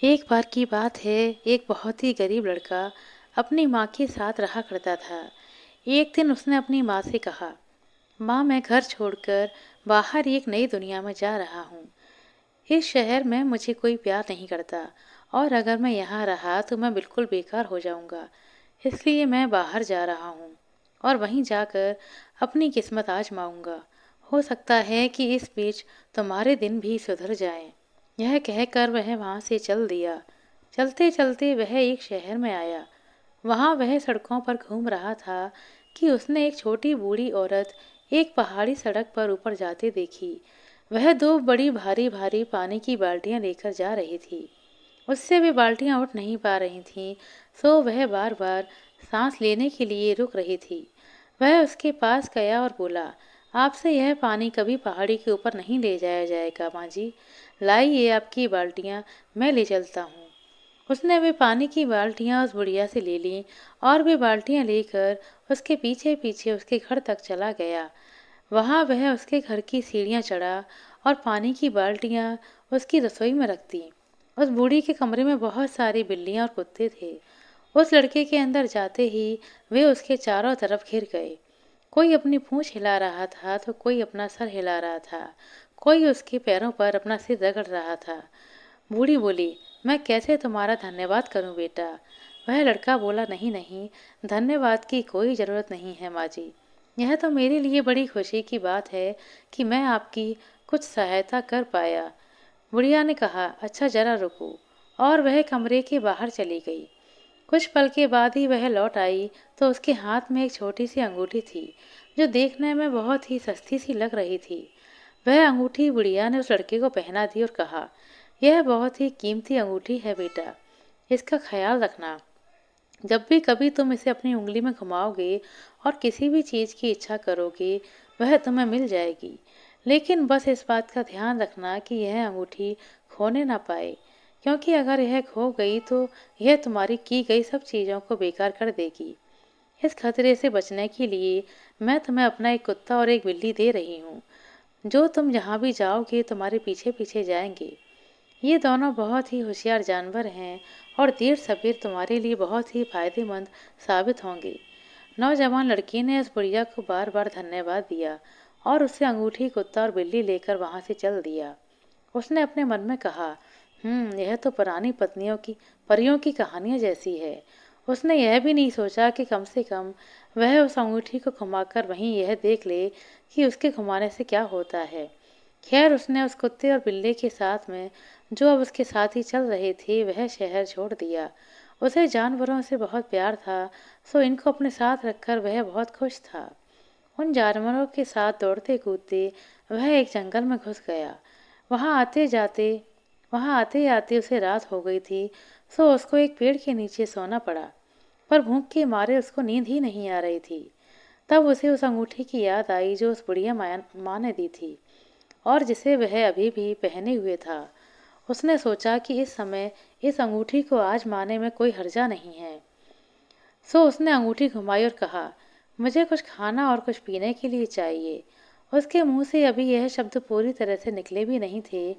एक बार की बात है। एक बहुत ही गरीब लड़का अपनी माँ के साथ रहा करता था। एक दिन उसने अपनी माँ से कहा, माँ, मैं घर छोड़कर बाहर एक नई दुनिया में जा रहा हूँ। इस शहर में मुझे कोई प्यार नहीं करता और अगर मैं यहाँ रहा तो मैं बिल्कुल बेकार हो जाऊँगा। इसलिए मैं बाहर जा रहा हूँ और वहीं जाकर अपनी किस्मत आजमाऊँगा। हो सकता है कि इस बीच तुम्हारे दिन भी सुधर जाएं। यह कहकर वह वहाँ से चल दिया। चलते चलते वह एक शहर में आया। वहाँ वह सड़कों पर घूम रहा था कि उसने एक छोटी बूढ़ी औरत एक पहाड़ी सड़क पर ऊपर जाते देखी। वह दो बड़ी भारी भारी पानी की बाल्टियां लेकर जा रही थी। उससे वे बाल्टियां उठ नहीं पा रही थीं, सो वह बार बार सांस लेने के लिए रुक रही थी। वह उसके पास गया और बोला, आपसे यह पानी कभी पहाड़ी के ऊपर नहीं ले जाया जाएगा माँ जी। लाइए आपकी बाल्टियां, मैं ले चलता हूँ। उसने वे पानी की बाल्टियां उस बुढ़िया से ले लीं और वे बाल्टियां लेकर उसके पीछे पीछे उसके घर तक चला गया। वहां वह उसके घर की सीढ़ियां चढ़ा और पानी की बाल्टियां उसकी रसोई में रख दी। उस बूढ़ी के कमरे में बहुत सारी बिल्लियां और कुत्ते थे। उस लड़के के अंदर जाते ही वे उसके चारों तरफ घिर गए। कोई अपनी पूंछ हिला रहा था तो कोई अपना सर हिला रहा था। कोई उसके पैरों पर अपना सिर रगड़ रहा था। बूढ़ी बोली, मैं कैसे तुम्हारा धन्यवाद करूं बेटा। वह लड़का बोला, नहीं नहीं, धन्यवाद की कोई ज़रूरत नहीं है माँ जी। यह तो मेरे लिए बड़ी खुशी की बात है कि मैं आपकी कुछ सहायता कर पाया। बुढ़िया ने कहा, अच्छा जरा रुको, और वह कमरे के बाहर चली गई। कुछ पल के बाद ही वह लौट आई तो उसके हाथ में एक छोटी सी अंगूठी थी जो देखने में बहुत ही सस्ती सी लग रही थी। वह अंगूठी बुढ़िया ने उस लड़के को पहना दी और कहा, यह बहुत ही कीमती अंगूठी है बेटा, इसका ख्याल रखना। जब भी कभी तुम इसे अपनी उंगली में घुमाओगे और किसी भी चीज़ की इच्छा करोगे, वह तुम्हें मिल जाएगी। लेकिन बस इस बात का ध्यान रखना कि यह अंगूठी खोने ना पाए, क्योंकि अगर यह खो गई तो यह तुम्हारी की गई सब चीज़ों को बेकार कर देगी। इस खतरे से बचने के लिए मैं तुम्हें अपना एक कुत्ता और एक बिल्ली दे रही हूँ, जो तुम जहाँ भी जाओगे तुम्हारे पीछे पीछे जाएंगे। ये दोनों बहुत ही होशियार जानवर हैं और देर सबेर तुम्हारे लिए बहुत ही फायदेमंद साबित होंगे। नौजवान लड़की ने उस बुढ़िया को बार बार धन्यवाद दिया और उससे अंगूठी, कुत्ता और बिल्ली लेकर वहां से चल दिया। उसने अपने मन में कहा, यह तो पुरानी पत्नियों की परियों की कहानियां जैसी है। उसने यह भी नहीं सोचा कि कम से कम वह उस अंगूठी को घुमाकर वहीं यह देख ले कि उसके घुमाने से क्या होता है। खैर, उसने उस कुत्ते और बिल्ली के साथ में, जो अब उसके साथ ही चल रहे थे, वह शहर छोड़ दिया। उसे जानवरों से बहुत प्यार था, सो इनको अपने साथ रखकर वह बहुत खुश था। उन जानवरों के साथ दौड़ते कूदते वह एक जंगल में घुस गया। वहां आते जाते वहां आते आते उसे रात हो गई थी, सो उसको एक पेड़ के नीचे सोना पड़ा। पर भूख के मारे उसको नींद ही नहीं आ रही थी। तब उसे उस अंगूठी की याद आई जो उस बुढ़िया माँ ने दी थी और जिसे वह अभी भी पहने हुए था। उसने सोचा कि इस समय इस अंगूठी को आजमाने में कोई हर्जा नहीं है। सो उसने अंगूठी घुमाई और कहा, मुझे कुछ खाना और कुछ पीने के लिए चाहिए। उसके मुंह से अभी यह शब्द पूरी तरह से निकले भी नहीं थे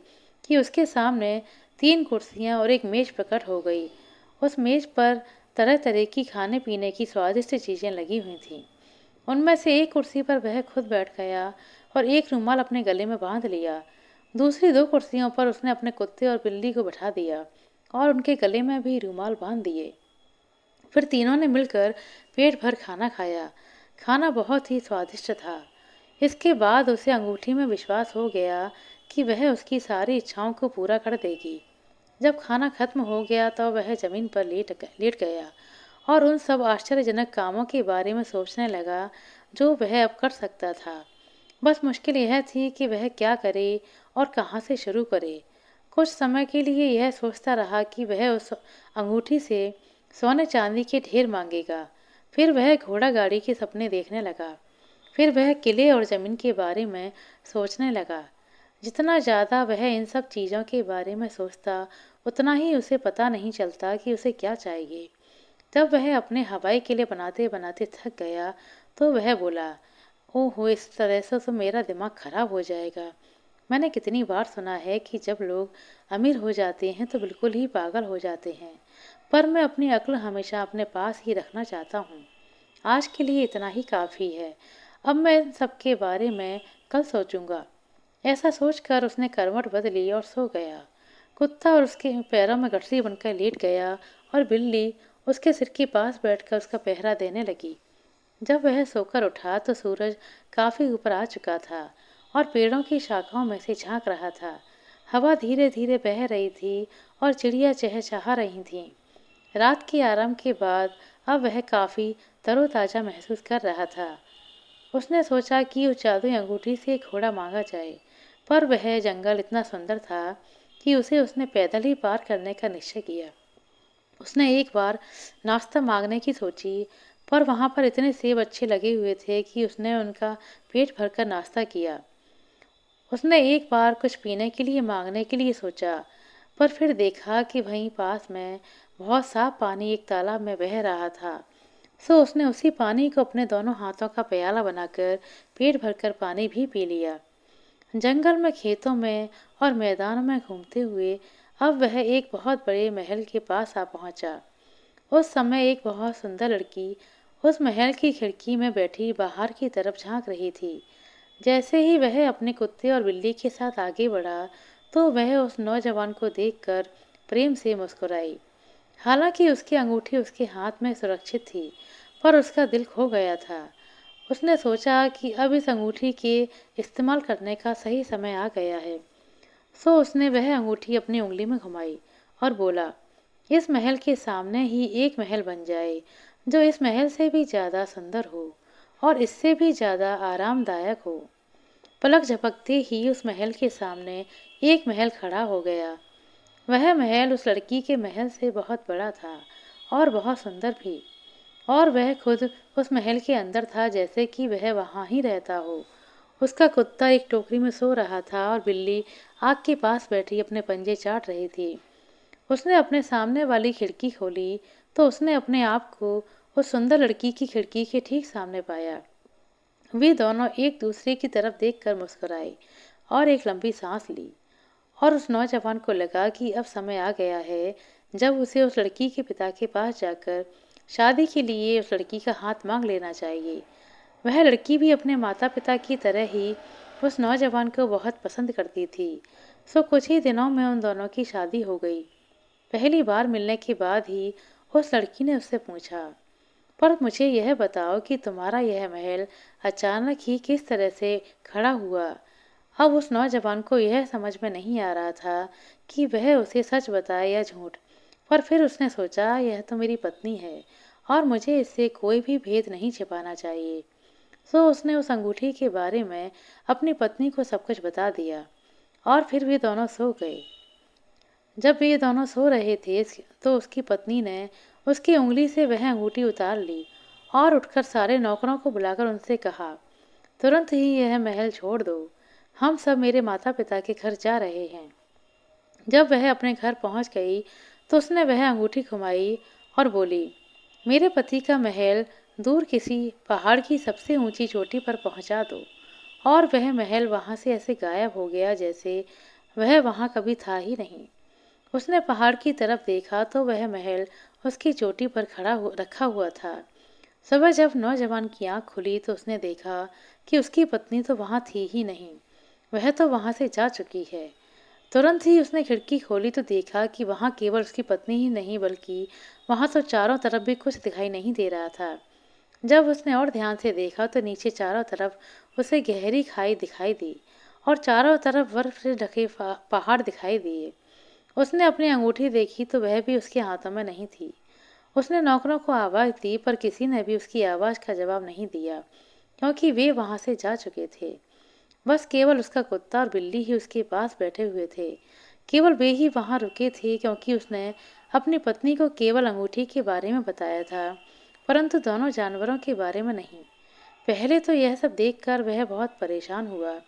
कि उसके सामने 3 कुर्सियां और एक मेज प्रकट हो गई। उस मेज पर तरह तरह की खाने पीने की स्वादिष्ट चीजें लगी हुई थीं। उनमें से एक कुर्सी पर वह खुद बैठ गया और एक रुमाल अपने गले में बांध लिया। दूसरी 2 कुर्सियों पर उसने अपने कुत्ते और बिल्ली को बैठा दिया और उनके गले में भी रुमाल बांध दिए। फिर तीनों ने मिलकर पेट भर खाना खाया। खाना बहुत ही स्वादिष्ट था। इसके बाद उसे अंगूठी में विश्वास हो गया कि वह उसकी सारी इच्छाओं को पूरा कर देगी। जब खाना खत्म हो गया तो वह जमीन पर लेट गया और उन सब आश्चर्यजनक कामों के बारे में सोचने लगा जो वह अब कर सकता था। बस मुश्किल यह थी कि वह क्या करे और कहाँ से शुरू करे। कुछ समय के लिए यह सोचता रहा कि वह उस अंगूठी से सोने चांदी के ढेर मांगेगा। फिर वह घोड़ा गाड़ी के सपने देखने लगा। फिर वह किले और जमीन के बारे में सोचने लगा। जितना ज़्यादा वह इन सब चीज़ों के बारे में सोचता, उतना ही उसे पता नहीं चलता कि उसे क्या चाहिए। जब वह अपने हवाई किले बनाते बनाते थक गया तो वह बोला, ओहो, इस तरह से तो मेरा दिमाग खराब हो जाएगा। मैंने कितनी बार सुना है कि जब लोग अमीर हो जाते हैं तो बिल्कुल ही पागल हो जाते हैं, पर मैं अपनी अक्ल हमेशा अपने पास ही रखना चाहता हूँ। आज के लिए इतना ही काफ़ी है। अब मैं इन सब के बारे में कल सोचूंगा। ऐसा सोचकर उसने करवट बदली और सो गया। कुत्ता और उसके पैरों में गठरी बनकर लेट गया और बिल्ली उसके सिर के पास बैठकर उसका पहरा देने लगी। जब वह सोकर उठा तो सूरज काफी ऊपर आ चुका था और पेड़ों की शाखाओं में से झांक रहा था। हवा धीरे धीरे बह रही थी और चिड़िया चहचहा रही थीं। रात के आराम के बाद अब वह काफी तरोताजा महसूस कर रहा था। उसने सोचा कि उस जादुई अंगूठी से एक घोड़ा मांगा जाए, पर वह जंगल इतना सुंदर था कि उसे उसने पैदल ही पार करने का निश्चय किया। उसने एक बार नाश्ता मांगने की सोची, पर वहां पर इतने सेब अच्छे लगे हुए थे कि उसने उनका पेट भरकर नाश्ता किया। उसने एक बार कुछ पीने के लिए मांगने के लिए सोचा, पर फिर देखा कि वहीं पास में बहुत साफ पानी एक तालाब में बह रहा था। सो उसने उसी पानी को अपने दोनों हाथों का प्याला बनाकर पेट भरकर पानी भी पी लिया। जंगल में, खेतों में और मैदानों में घूमते हुए अब वह एक बहुत बड़े महल के पास आ पहुंचा। उस समय एक बहुत सुंदर लड़की उस महल की खिड़की में बैठी बाहर की तरफ झांक रही थी। जैसे ही वह अपने कुत्ते और बिल्ली के साथ आगे बढ़ा, तो वह उस नौजवान को देखकर प्रेम से मुस्कुराई। हालांकि उसकी अंगूठी उसके हाथ में सुरक्षित थी, पर उसका दिल खो गया था। उसने सोचा कि अब इस अंगूठी के इस्तेमाल करने का सही समय आ गया है। सो उसने वह अंगूठी अपनी उंगली में घुमाई और बोला, इस महल के सामने ही एक महल बन जाए, जो इस महल से भी ज्यादा सुंदर हो और इससे भी ज्यादा आरामदायक हो। पलक झपकते ही उस महल के सामने एक महल खड़ा हो गया। वह महल उस लड़की के महल से बहुत बड़ा था और बहुत सुंदर भी, और वह खुद उस महल के अंदर था, जैसे कि वह वहां ही रहता हो। उसका कुत्ता एक टोकरी में सो रहा था और बिल्ली आग के पास बैठी अपने पंजे चाट रही थी। उसने अपने सामने वाली खिड़की खोली तो उसने अपने आप को उस सुंदर लड़की की खिड़की के ठीक सामने पाया। वे दोनों एक दूसरे की तरफ देखकर मुस्कुराए और एक लंबी सांस ली, और उस नौजवान को लगा कि अब समय आ गया है जब उसे उस लड़की के पिता के पास जाकर शादी के लिए उस लड़की का हाथ मांग लेना चाहिए। वह लड़की भी अपने माता पिता की तरह ही उस नौजवान को बहुत पसंद करती थी। सो कुछ ही दिनों में उन दोनों की शादी हो गई। पहली बार मिलने के बाद ही उस लड़की ने उससे पूछा, पर मुझे यह बताओ कि तुम्हारा यह महल अचानक ही किस तरह से खड़ा हुआ। अब उस नौजवान को यह समझ में नहीं आ रहा था कि वह उसे सच बताए या झूठ, पर फिर उसने सोचा यह तो मेरी पत्नी है और मुझे इससे कोई भी भेद नहीं छिपाना चाहिए। सो उसने उस अंगूठी के बारे में अपनी पत्नी को सब कुछ बता दिया और फिर वे दोनों सो गए। जब वे दोनों सो रहे थे तो उसकी पत्नी ने उसकी उंगली से वह अंगूठी उतार ली और उठकर सारे नौकरों को बुलाकर उनसे कहा, तुरंत ही यह महल छोड़ दो, हम सब मेरे माता पिता के घर जा रहे हैं। जब वह अपने घर पहुंच गई तो उसने वह अंगूठी घुमाई और बोली, मेरे पति का महल दूर किसी पहाड़ की सबसे ऊंची चोटी पर पहुंचा दो। और वह महल वहां से ऐसे गायब हो गया जैसे वह वहां कभी था ही नहीं। उसने पहाड़ की तरफ देखा तो वह महल उसकी चोटी पर रखा हुआ था। सुबह जब नौजवान की आंख खुली तो उसने देखा कि उसकी पत्नी तो वहां थी ही नहीं, वह तो वहां से जा चुकी है। तुरंत ही उसने खिड़की खोली तो देखा कि वहां केवल उसकी पत्नी ही नहीं, बल्कि वहां तो चारों तरफ भी कुछ दिखाई नहीं दे रहा था। जब उसने और ध्यान से देखा तो नीचे चारों तरफ उसे गहरी खाई दिखाई दी और चारों तरफ बर्फ से ढके पहाड़ दिखाई दिए। उसने अपनी अंगूठी देखी तो वह भी उसके हाथों में नहीं थी। उसने नौकरों को आवाज दी, पर किसी ने भी उसकी आवाज का जवाब नहीं दिया, क्योंकि वे वहां से जा चुके थे। बस केवल उसका कुत्ता और बिल्ली ही उसके पास बैठे हुए थे। केवल वे ही वहां रुके थे, क्योंकि उसने अपनी पत्नी को केवल अंगूठी के बारे में बताया था, परंतु दोनों जानवरों के बारे में नहीं। पहले तो यह सब देखकर वह बहुत परेशान हुआ,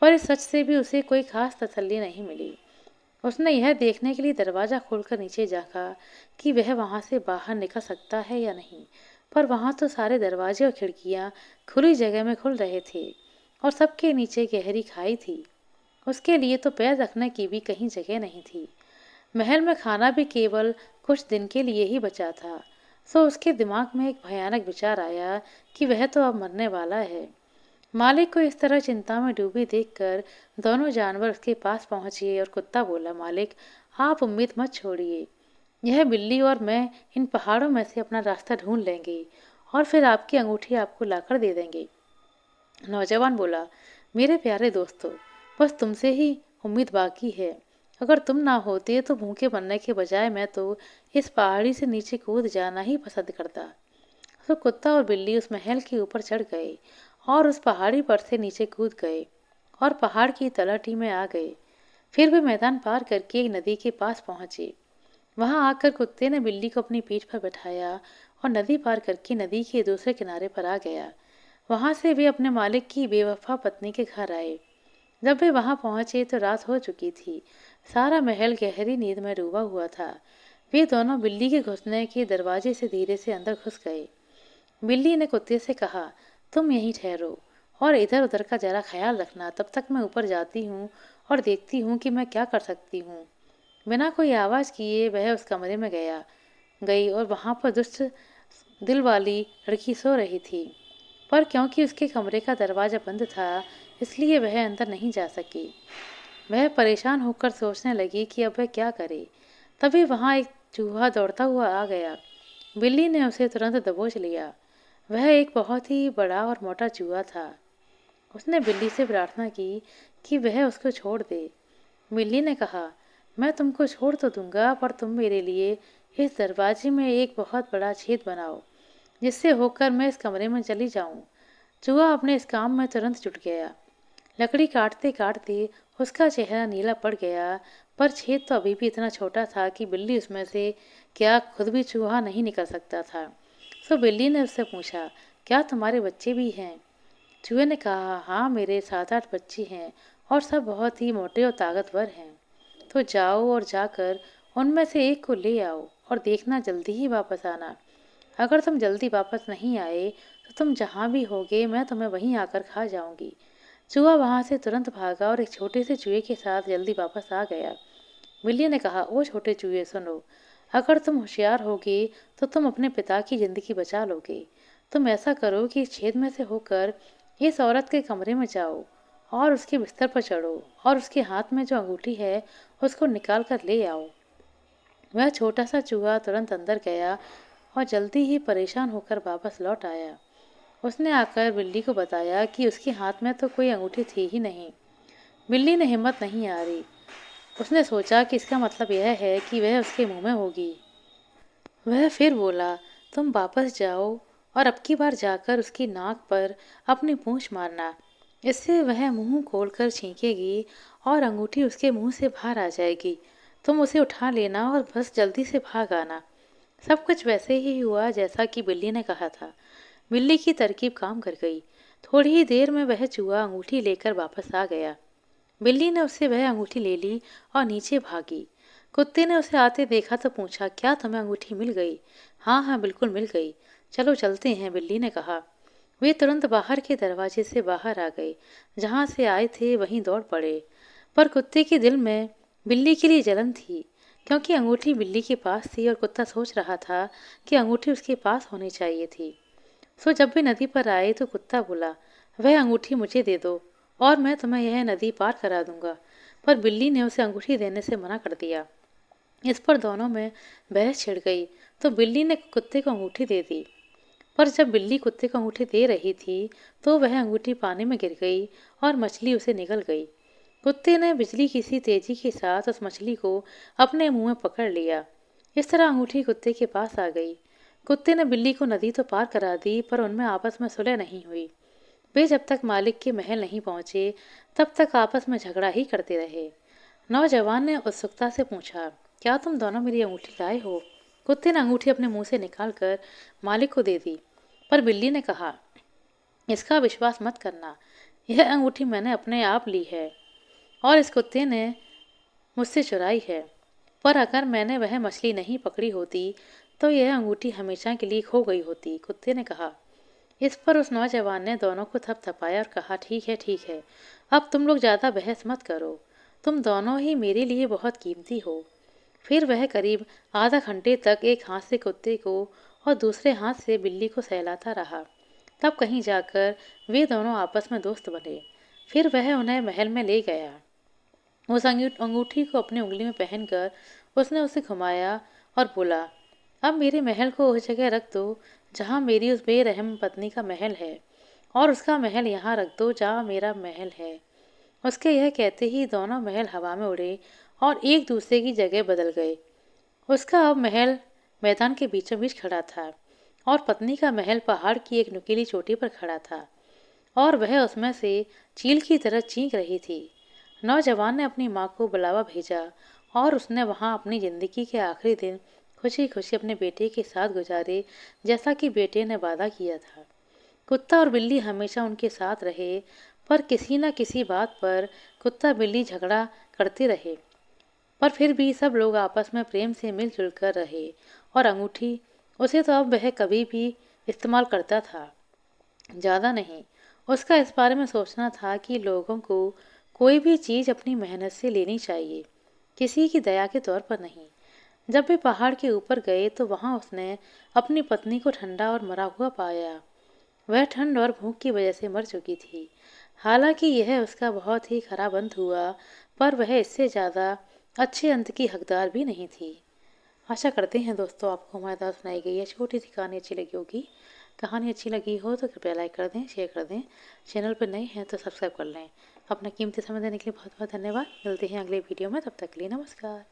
पर इस सच से भी उसे कोई खास तसल्ली नहीं मिली। उसने यह देखने के लिए दरवाजा खोलकर नीचे झाँका कि वह वहां से बाहर निकल सकता है या नहीं, पर वहां तो सारे दरवाजे और खिड़कियां खुली जगह में खुल रहे थे और सबके नीचे गहरी खाई थी। उसके लिए तो पैर रखने की भी कहीं जगह नहीं थी। महल में खाना भी केवल कुछ दिन के लिए ही बचा था। सो उसके दिमाग में एक भयानक विचार आया कि वह तो अब मरने वाला है। मालिक को इस तरह चिंता में डूबी देखकर दोनों जानवर उसके पास पहुंचे और कुत्ता बोला, मालिक, आप उम्मीद मत छोड़िए। यह बिल्ली और मैं इन पहाड़ों में से अपना रास्ता ढूंढ लेंगे और फिर आपकी अंगूठी आपको लाकर दे देंगे। नौजवान बोला, मेरे प्यारे दोस्तों, बस तुमसे ही उम्मीद बाकी है। अगर तुम ना होते तो भूखे मरने के बजाय मैं तो इस पहाड़ी से नीचे कूद जाना ही पसंद करता। तो कुत्ता और बिल्ली उस महल के ऊपर चढ़ गए और उस पहाड़ी पर से नीचे कूद गए और पहाड़ की तलहटी में आ गए। फिर वे मैदान पार करके एक नदी के पास पहुंचे। वहां आकर कुत्ते ने बिल्ली को अपनी पीठ पर बैठाया और नदी पार करके नदी के दूसरे किनारे पर आ गया। वहां से वे अपने मालिक की बेवफा पत्नी के घर आए। जब वे वहां पहुंचे तो रात हो चुकी थी। सारा महल गहरी नींद में डूबा हुआ था। वे दोनों बिल्ली के घुसने के दरवाजे से धीरे से अंदर घुस गए। बिल्ली ने कुत्ते से कहा, तुम यहीं ठहरो और इधर उधर का जरा ख्याल रखना। तब तक मैं ऊपर जाती हूँ और देखती हूँ कि मैं क्या कर सकती हूँ। बिना कोई आवाज किए वह उस कमरे में गई और वहां पर दुष्ट दिल वाली लड़की सो रही थी। पर क्योंकि उसके कमरे का दरवाजा बंद था, इसलिए वह अंदर नहीं जा सकी। वह परेशान होकर सोचने लगी कि अब वह क्या करे। तभी वहां एक चूहा दौड़ता हुआ आ गया। बिल्ली ने उसे तुरंत दबोच लिया। वह एक बहुत ही बड़ा और मोटा चूहा था। उसने बिल्ली से प्रार्थना की कि वह उसको छोड़ दे। बिल्ली ने कहा, मैं तुमको छोड़ तो दूंगा, पर तुम मेरे लिए इस दरवाजे में एक बहुत बड़ा छेद बनाओ, जिससे होकर मैं इस कमरे में चली जाऊं। चूहा अपने इस काम में तुरंत जुट गया। लकड़ी काटते काटते उसका चेहरा नीला पड़ गया, पर छेद तो अभी भी इतना छोटा था कि बिल्ली उसमें से क्या खुद भी चूहा नहीं निकल सकता था। तो बिल्ली ने उससे पूछा, क्या तुम्हारे बच्चे भी हैं? चूहे ने कहा, हाँ, मेरे 7-8 बच्चे हैं और सब बहुत ही मोटे और ताकतवर हैं। तो जाओ और जाकर उनमें से एक को ले आओ और देखना जल्दी ही वापस आना। अगर तुम जल्दी वापस नहीं आए तो तुम जहाँ भी होगे मैं तुम्हें वहीं आकर खा जाऊंगी। चूहा वहां से तुरंत भागा और एक छोटे से चूहे के साथ जल्दी वापस आ गया। बिल्ली ने कहा, ओ छोटे चूहे, सुनो, अगर तुम होशियार होगे तो तुम अपने पिता की जिंदगी बचा लोगे। तुम ऐसा करो कि इस छेद में से होकर इस औरत के कमरे में जाओ और उसके बिस्तर पर चढ़ो और उसके हाथ में जो अंगूठी है उसको निकाल कर ले आओ। वह छोटा सा चूहा तुरंत अंदर गया और जल्दी ही परेशान होकर वापस लौट आया। उसने आकर बिल्ली को बताया कि उसके हाथ में तो कोई अंगूठी थी ही नहीं। बिल्ली ने हिम्मत नहीं हारी। उसने सोचा कि इसका मतलब यह है कि वह उसके मुंह में होगी। वह फिर बोला, तुम वापस जाओ और अब की बार जाकर उसकी नाक पर अपनी पूंछ मारना। इससे वह मुंह खोलकर छींकेगी और अंगूठी उसके मुंह से बाहर आ जाएगी। तुम उसे उठा लेना और बस जल्दी से भाग आना। सब कुछ वैसे ही हुआ जैसा कि बिल्ली ने कहा था। बिल्ली की तरकीब काम कर गई। थोड़ी ही देर में वह चूहा अंगूठी लेकर वापस आ गया। बिल्ली ने उससे वह अंगूठी ले ली और नीचे भागी। कुत्ते ने उसे आते देखा तो पूछा, क्या तुम्हें अंगूठी मिल गई? हाँ हाँ, बिल्कुल मिल गई। चलो चलते हैं, बिल्ली ने कहा। वे तुरंत बाहर के दरवाजे से बाहर आ गए। जहां से आए थे वहीं दौड़ पड़े। पर कुत्ते के दिल में बिल्ली के लिए जलन थी, क्योंकि अंगूठी बिल्ली के पास थी और कुत्ता सोच रहा था कि अंगूठी उसके पास होनी चाहिए थी। सो जब भी नदी पर आए तो कुत्ता बोला, वह अंगूठी मुझे दे दो और मैं तुम्हें यह नदी पार करा दूंगा। पर बिल्ली ने उसे अंगूठी देने से मना कर दिया। इस पर दोनों में बहस छिड़ गई तो बिल्ली ने कुत्ते को अंगूठी दे दी। पर जब बिल्ली कुत्ते को अंगूठी दे रही थी तो वह अंगूठी पानी में गिर गई और मछली उसे निगल गई। कुत्ते ने बिजली की सी तेजी के साथ उस मछली को अपने मुंह में पकड़ लिया। इस तरह अंगूठी कुत्ते के पास आ गई। कुत्ते ने बिल्ली को नदी तो पार करा दी, पर उनमें आपस में सुलह नहीं हुई। वे जब तक मालिक के महल नहीं पहुंचे तब तक आपस में झगड़ा ही करते रहे। नौजवान ने उत्सुकता से पूछा, क्या तुम दोनों मेरी अंगूठी लाए हो? कुत्ते ने अंगूठी अपने मुंह से निकालकर मालिक को दे दी। पर बिल्ली ने कहा, इसका विश्वास मत करना, यह अंगूठी मैंने अपने आप ली है और इस कुत्ते ने मुझसे चुराई है। पर अगर मैंने वह मछली नहीं पकड़ी होती तो यह अंगूठी हमेशा के लिए खो गई होती। कुत्ते ने कहा, इस पर उस नौजवान ने दोनों को थपथपाया और कहा, ठीक है, अब तुम लोग ज़्यादा बहस मत करो, तुम दोनों ही मेरे लिए बहुत कीमती हो। फिर वह करीब आधा घंटे तक एक हाथ से कुत्ते को और दूसरे हाथ से बिल्ली को सहलाता रहा। तब कहीं जाकर वे दोनों आपस में दोस्त बने। फिर वह उन्हें महल में ले गया। उस अंगूठी को अपनी उंगली में पहनकर उसने उसे घुमाया और बोला, अब मेरे महल को उस जगह रख दो जहाँ मेरी उस बेरहम पत्नी का महल है, और उसका महल यहाँ रख दो जहाँ मेरा महल है। उसके यह कहते ही दोनों महल हवा में उड़े और एक दूसरे की जगह बदल गए। उसका अब महल मैदान के बीचों बीच खड़ा था और पत्नी का महल पहाड़ की एक नुकीली चोटी पर खड़ा था, और वह उसमें से चील की तरह चीख रही थी। नौजवान ने अपनी माँ को बुलावा भेजा और उसने वहाँ अपनी जिंदगी के आखिरी दिन खुशी खुशी अपने बेटे के साथ गुजारे, जैसा कि बेटे ने वादा किया था। कुत्ता और बिल्ली हमेशा उनके साथ रहे, पर किसी न किसी बात पर कुत्ता बिल्ली झगड़ा करते रहे। पर फिर भी सब लोग आपस में प्रेम से मिलजुल कर रहे, और अंगूठी उसे तो अब वह कभी भी इस्तेमाल करता था, ज़्यादा नहीं। उसका इस बारे में सोचना था कि लोगों को कोई भी चीज़ अपनी मेहनत से लेनी चाहिए, किसी की दया के तौर पर नहीं। जब वे पहाड़ के ऊपर गए तो वहाँ उसने अपनी पत्नी को ठंडा और मरा हुआ पाया। वह ठंड और भूख की वजह से मर चुकी थी। हालांकि यह उसका बहुत ही खराब अंत हुआ, पर वह इससे ज़्यादा अच्छे अंत की हकदार भी नहीं थी। आशा करते हैं दोस्तों आपको हमारे द्वारा सुनाई गई यह छोटी सी कहानी अच्छी लगी होगी। कहानी अच्छी लगी हो तो कृपया लाइक कर दें, शेयर कर दें। चैनल पर नए हैं तो सब्सक्राइब कर लें। अपना कीमती समय देने के लिए बहुत बहुत धन्यवाद। मिलते हैं अगले वीडियो में, तब तक के लिए नमस्कार।